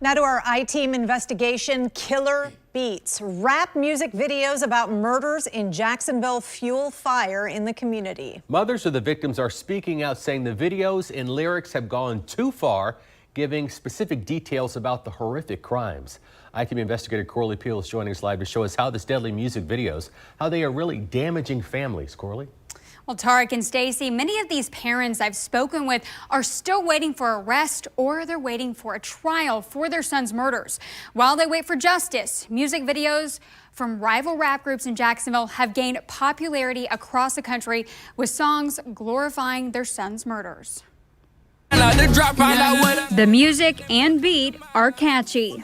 Now to our I-Team investigation, Killer Beats. Rap music videos about murders in Jacksonville fuel fire in the community. Mothers of the victims are speaking out, saying the videos and lyrics have gone too far, giving specific details about the horrific crimes. I-Team investigator Corley Peel is joining us live to show us how this deadly music videos, how they are really damaging families. Corley? Well, Tarek and Stacy, many of these parents I've spoken with are still waiting for arrest or they're waiting for a trial for their son's murders. While they wait for justice, music videos from rival rap groups in Jacksonville have gained popularity across the country with songs glorifying their son's murders. The music and beat are catchy.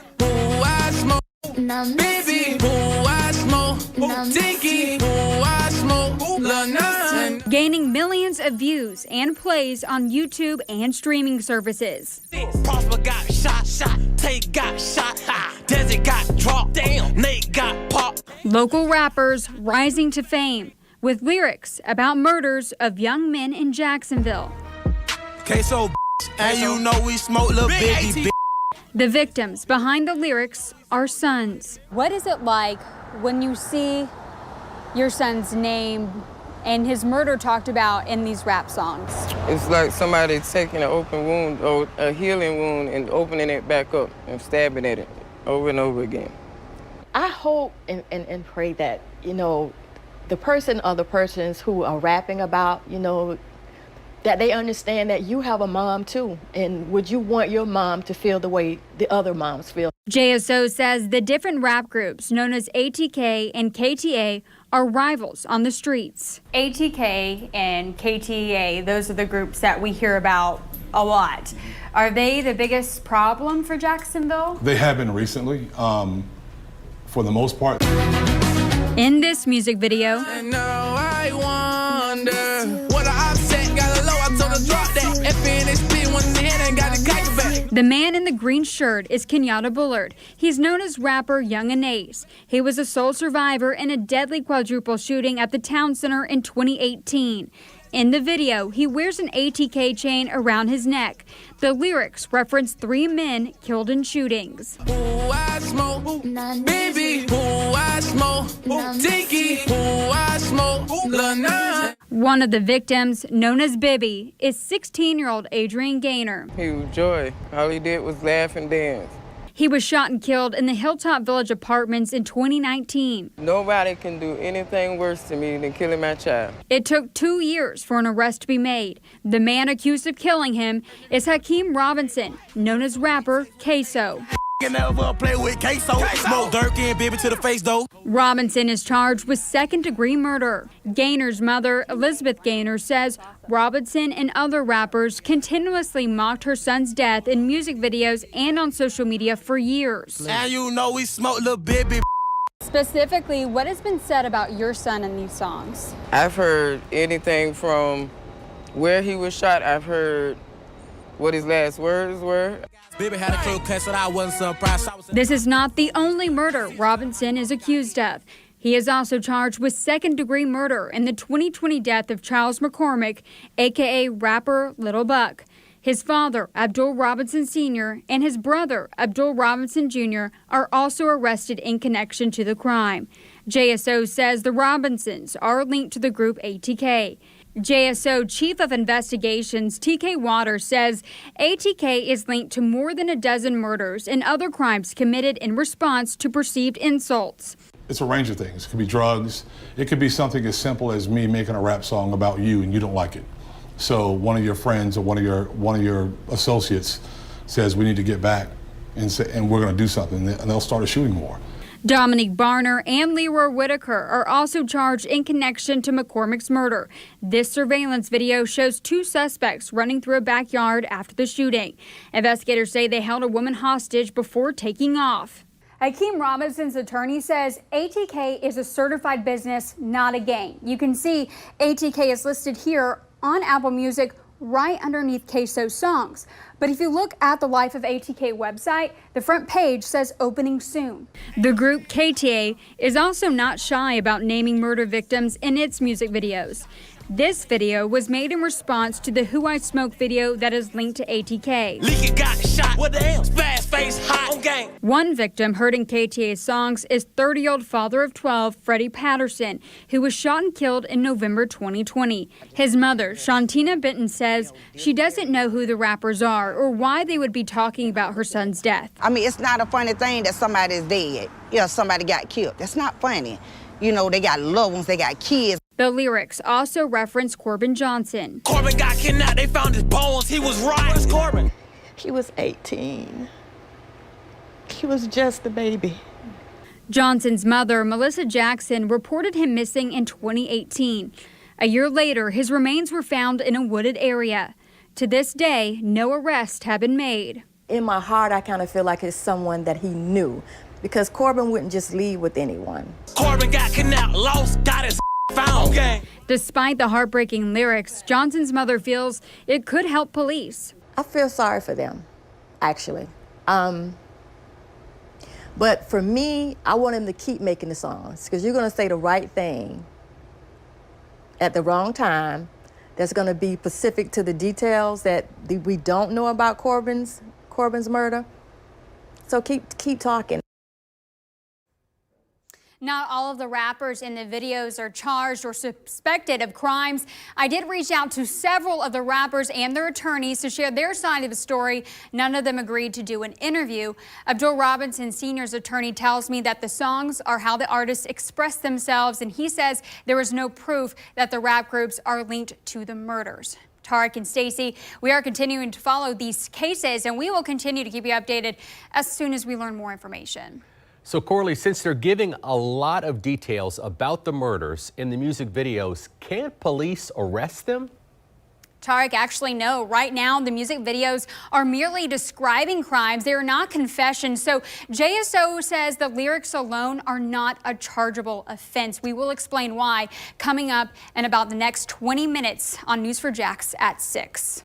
Gaining millions of views and plays on YouTube and streaming services. Prosper got shot, Tate got shot, Desi got dropped, Nate got popped. Local rappers rising to fame with lyrics about murders of young men in Jacksonville. Queso, and you know we smoke little biggie. The victims behind the lyrics are sons. What is it like when you see your son's name and his murder talked about in these rap songs? It's like somebody taking an open wound or a healing wound and opening it back up and stabbing at it over and over again. I hope and pray that, you know, the person or the persons who are rapping about, you know, that they understand that you have a mom too. And would you want your mom to feel the way the other moms feel? JSO says the different rap groups known as ATK and KTA are rivals on the streets. ATK and KTA, those are the groups that we hear about a lot. Are they the biggest problem for Jacksonville? They have been recently, for the most part. In this music video, And now I wonder what I upset, got a low, I told her drop that. FNSP went in the head and got the kite back. the man in the green shirt is Kenyatta Bullard. He's known as rapper Young and Ace. He was a sole survivor in a deadly quadruple shooting at the town center in 2018. In the video, he wears an ATK chain around his neck. The lyrics reference 3 men killed in shootings. Who I smoke, baby, who I smoke, Tinky, who I smoke, Lil Nas. One of the victims, known as Bibby, is 16-year-old Adrian Gaynor. He was joy. All he did was laugh and dance. He was shot and killed in the Hilltop Village Apartments in 2019. Nobody can do anything worse to me than killing my child. It took 2 years for an arrest to be made. The man accused of killing him is Hakeem Robinson, known as rapper Queso. Can never play with queso. Smoke Dirk and baby to the face though. Robinson is charged with second-degree murder. Gaynor's mother, Elizabeth Gaynor, says Robinson and other rappers continuously mocked her son's death in music videos and on social media for years. And you know we smoke little baby. Specifically, what has been said about your son in these songs? I've heard anything from where he was shot. I've heard what his last words were. Baby had a close cut, so I wasn't surprised. This is not the only murder Robinson is accused of. He is also charged with second-degree murder in the 2020 death of Charles McCormick, a.k.a. rapper Little Buck. His father, Abdul Robinson Sr., and his brother, Abdul Robinson Jr., are also arrested in connection to the crime. JSO says the Robinsons are linked to the group ATK. JSO Chief of Investigations TK Waters says ATK is linked to more than a dozen murders and other crimes committed in response to perceived insults. It's a range of things. It could be drugs. It could be something as simple as me making a rap song about you and you don't like it. So one of your friends or one of your associates says we need to get back and we're going to do something, and they'll start a shooting war. Dominique Barner and Leroy Whitaker are also charged in connection to McCormick's murder. This surveillance video shows 2 suspects running through a backyard after the shooting. Investigators say they held a woman hostage before taking off. Hakeem Robinson's attorney says ATK is a certified business, not a gang. You can see ATK is listed here on Apple Music right underneath Queso's songs. But if you look at the Life of ATK website, the front page says opening soon. The group KTA is also not shy about naming murder victims in its music videos. This video was made in response to the Who I Smoke video that is linked to ATK. Leaky got shot. What the hell? Fast face hot. One victim heard in KTA's songs is 30-year-old father of 12, Freddie Patterson, who was shot and killed in November 2020. His mother, Shantina Benton, says she doesn't know who the rappers are or why they would be talking about her son's death. I mean, it's not a funny thing that somebody's dead. Somebody got killed. That's not funny. You know, they got loved ones, they got kids. The lyrics also reference Corbin Johnson. Corbin got kidnapped. They found his bones. He was right. Where's Corbin? He was 18. He was just a baby. Johnson's mother, Melissa Jackson, reported him missing in 2018. A year later, his remains were found in a wooded area. To this day, no arrests have been made. In my heart, I kind of feel like it's someone that he knew, because Corbin wouldn't just leave with anyone. Corbin got kidnapped, lost, got his found. Okay. Despite the heartbreaking lyrics, Johnson's mother feels it could help police. I feel sorry for them, actually. But for me, I want him to keep making the songs, because you're going to say the right thing at the wrong time that's going to be specific to the details that we don't know about Corbin's murder. So keep talking. Not all of the rappers in the videos are charged or suspected of crimes. I did reach out to several of the rappers and their attorneys to share their side of the story. None of them agreed to do an interview. Abdul Robinson Sr.'s attorney tells me that the songs are how the artists express themselves, and he says there is no proof that the rap groups are linked to the murders. Tarek and Stacey, we are continuing to follow these cases, and we will continue to keep you updated as soon as we learn more information. So, Corley, since they're giving a lot of details about the murders in the music videos, can't police arrest them? Tarek, actually, no. Right now, the music videos are merely describing crimes. They are not confessions. So JSO says the lyrics alone are not a chargeable offense. We will explain why coming up in about the next 20 minutes on News4JAX at 6.